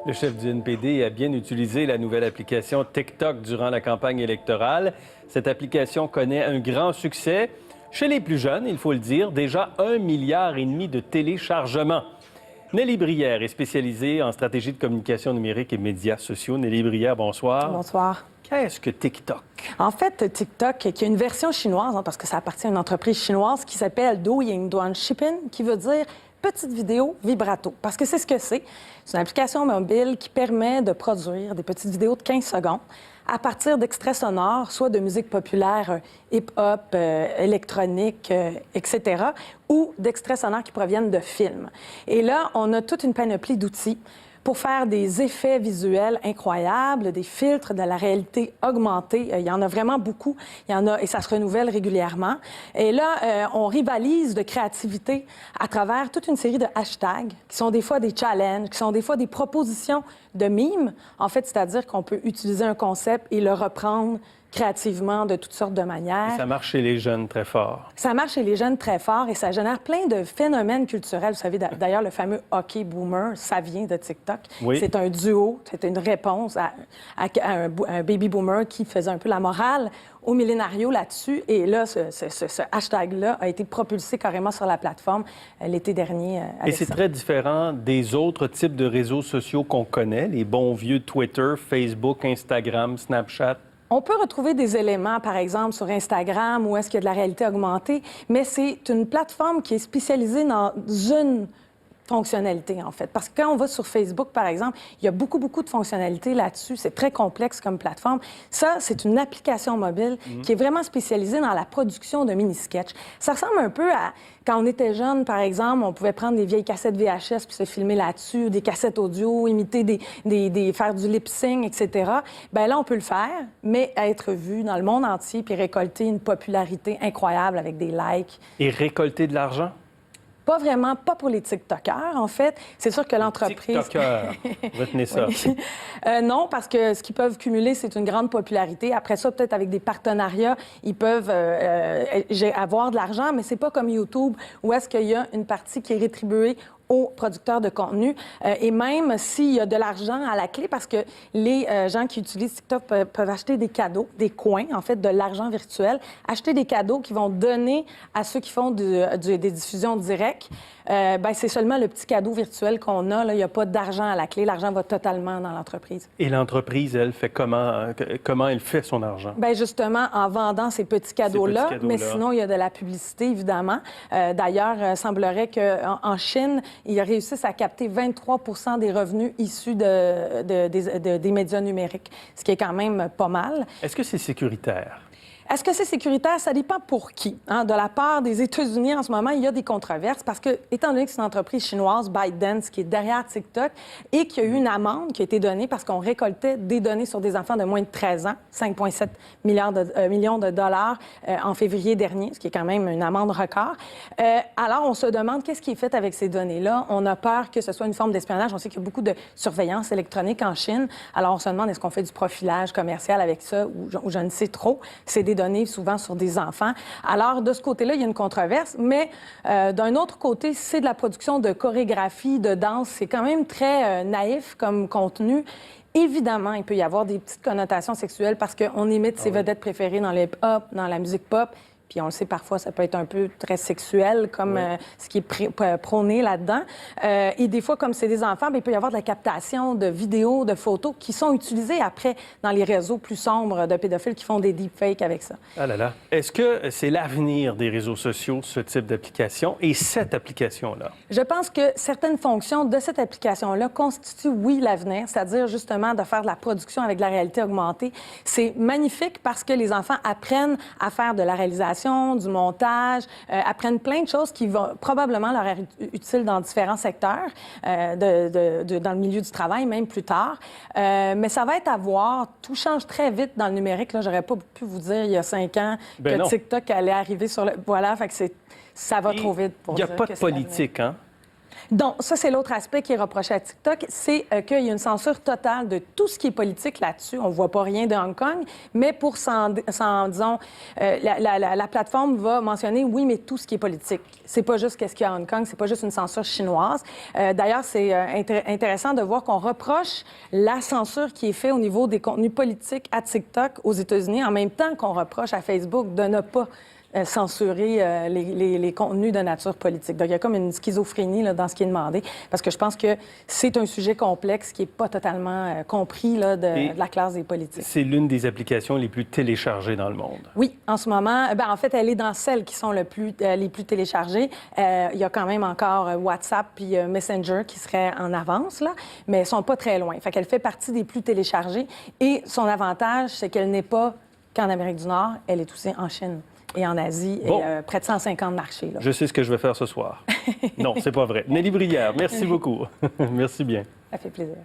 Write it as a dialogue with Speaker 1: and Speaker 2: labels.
Speaker 1: Le chef du NPD a bien utilisé la nouvelle application TikTok durant la campagne électorale. Cette application connaît un grand succès. Chez les plus jeunes, il faut le dire, déjà 1,5 milliard de téléchargements. Nelly Brière est spécialisée en stratégie de communication numérique et médias sociaux. Nelly Brière, bonsoir.
Speaker 2: Bonsoir.
Speaker 1: Qu'est-ce que TikTok?
Speaker 2: En fait, TikTok, qui est une version chinoise, parce que ça appartient à une entreprise chinoise qui s'appelle Douyin Duan Shipping, qui veut dire petite vidéo vibrato. Parce que c'est ce que c'est. C'est une application mobile qui permet de produire des petites vidéos de 15 secondes à partir d'extraits sonores, soit de musique populaire, hip-hop, électronique, etc., ou d'extraits sonores qui proviennent de films. Et là, on a toute une panoplie d'outils pour faire des effets visuels incroyables, des filtres, de la réalité augmentée. Il y en a vraiment beaucoup. Il y en a, et ça se renouvelle régulièrement. Et là, on rivalise de créativité à travers toute une série de hashtags qui sont des fois des challenges, qui sont des fois des propositions de mimes. En fait, c'est-à-dire qu'on peut utiliser un concept et le reprendre créativement de toutes sortes de manières.
Speaker 1: Et ça marche chez les jeunes très fort.
Speaker 2: Ça marche chez les jeunes très fort et ça génère plein de phénomènes culturels. Vous savez, d'ailleurs, le fameux hockey boomer, ça vient de TikTok.
Speaker 1: Oui.
Speaker 2: C'est un duo, c'est une réponse à un baby boomer qui faisait un peu la morale aux millénarios là-dessus. Et là, ce hashtag-là a été propulsé carrément sur la plateforme l'été dernier.
Speaker 1: Et c'est très différent des autres types de réseaux sociaux qu'on connaît, les bons vieux Twitter, Facebook, Instagram, Snapchat.
Speaker 2: On peut retrouver des éléments, par exemple, sur Instagram, où est-ce qu'il y a de la réalité augmentée, mais c'est une plateforme qui est spécialisée dans une fonctionnalité, en fait. Parce que quand on va sur Facebook, par exemple, il y a beaucoup de fonctionnalités là-dessus. C'est très complexe comme plateforme. Ça, c'est une application mobile qui est vraiment spécialisée dans la production de mini-sketchs. Ça ressemble un peu à quand on était jeune, par exemple, on pouvait prendre des vieilles cassettes VHS puis se filmer là-dessus, des cassettes audio, imiter faire du lip-sync, etc. Bien là, on peut le faire, mais être vu dans le monde entier puis récolter une popularité incroyable avec des likes.
Speaker 1: Et récolter de l'argent?
Speaker 2: Pas vraiment, pas pour les TikTokers, en fait. C'est sûr que l'entreprise...
Speaker 1: TikTokers, retenez ça.
Speaker 2: Oui. Non, parce que ce qu'ils peuvent cumuler, c'est une grande popularité. Après ça, peut-être avec des partenariats, ils peuvent avoir de l'argent, mais c'est pas comme YouTube, où est-ce qu'il y a une partie qui est rétribuée aux producteurs de contenu. Et même s'il y a de l'argent à la clé, parce que les gens qui utilisent TikTok peuvent acheter des cadeaux, des coins, en fait, de l'argent virtuel, acheter des cadeaux qu'ils vont donner à ceux qui font des diffusions directes. Bien, c'est seulement le petit cadeau virtuel qu'on a. Là. Il n'y a pas d'argent à la clé. L'argent va totalement dans l'entreprise.
Speaker 1: Et l'entreprise, elle, fait comment elle fait son argent? Bien,
Speaker 2: justement, en vendant ces petits cadeaux-là. Mais sinon, il y a de la publicité, évidemment. D'ailleurs, il semblerait qu'en Chine, ils réussissent à capter 23 des revenus issus des médias numériques, ce qui est quand même pas mal.
Speaker 1: Est-ce que c'est sécuritaire?
Speaker 2: Est-ce que c'est sécuritaire? Ça dépend pour qui. De la part des États-Unis, en ce moment, il y a des controverses parce que, étant donné que c'est une entreprise chinoise, ByteDance, qui est derrière TikTok, et qu'il y a eu une amende qui a été donnée parce qu'on récoltait des données sur des enfants de moins de 13 ans, 5,7 millions de dollars en février dernier, ce qui est quand même une amende record. Alors, on se demande qu'est-ce qui est fait avec ces données-là. On a peur que ce soit une forme d'espionnage. On sait qu'il y a beaucoup de surveillance électronique en Chine. Alors, on se demande est-ce qu'on fait du profilage commercial avec ça ou je ne sais trop. C'est des données souvent sur des enfants. Alors, de ce côté-là, il y a une controverse, mais d'un autre côté, c'est de la production de chorégraphie, de danse. C'est quand même très naïf comme contenu. Évidemment, il peut y avoir des petites connotations sexuelles parce qu'on imite ses vedettes préférées dans le hip-hop, dans la musique pop. Puis on le sait, parfois, ça peut être un peu très sexuel, comme ce qui est prôné là-dedans. Et des fois, comme c'est des enfants, bien, il peut y avoir de la captation de vidéos, de photos qui sont utilisées après dans les réseaux plus sombres de pédophiles qui font des deepfakes avec ça.
Speaker 1: Ah là là. Est-ce que c'est l'avenir des réseaux sociaux, ce type d'application, et cette application-là?
Speaker 2: Je pense que certaines fonctions de cette application-là constituent, oui, l'avenir, c'est-à-dire justement de faire de la production avec de la réalité augmentée. C'est magnifique parce que les enfants apprennent à faire de la réalisation, du montage, apprennent plein de choses qui vont probablement leur être utiles dans différents secteurs, dans le milieu du travail, même plus tard. Mais ça va être à voir. Tout change très vite dans le numérique. Là, j'aurais pas pu vous dire il y a 5 ans que TikTok allait arriver sur le... Voilà, fait que ça va trop vite pour dire que
Speaker 1: il n'y a pas de politique, hein?
Speaker 2: Donc, ça, c'est l'autre aspect qui est reproché à TikTok, c'est qu'il y a une censure totale de tout ce qui est politique là-dessus. On ne voit pas rien de Hong Kong, mais disons, la plateforme va mentionner, oui, mais tout ce qui est politique. C'est pas juste qu'est-ce qu'il y a à Hong Kong, c'est pas juste une censure chinoise. D'ailleurs, c'est intéressant de voir qu'on reproche la censure qui est faite au niveau des contenus politiques à TikTok aux États-Unis, en même temps qu'on reproche à Facebook de ne pas censurer les contenus de nature politique. Donc, il y a comme une schizophrénie là, dans ce qui est demandé, parce que je pense que c'est un sujet complexe qui n'est pas totalement compris là, de la classe des politiques.
Speaker 1: C'est l'une des applications les plus téléchargées dans le monde.
Speaker 2: Oui, en ce moment, en fait, elle est dans celles qui sont les plus téléchargées. Il y a quand même encore WhatsApp puis Messenger qui seraient en avance, là, mais elles ne sont pas très loin. Fait qu'elle fait partie des plus téléchargées. Et son avantage, c'est qu'elle n'est pas qu'en Amérique du Nord, elle est aussi en Chine et en Asie,
Speaker 1: bon.
Speaker 2: et près de 150 marchés. Là.
Speaker 1: Je sais ce que je vais faire ce soir. Non, c'est pas vrai. Nelly Brière, merci beaucoup. Merci bien.
Speaker 2: Ça fait plaisir.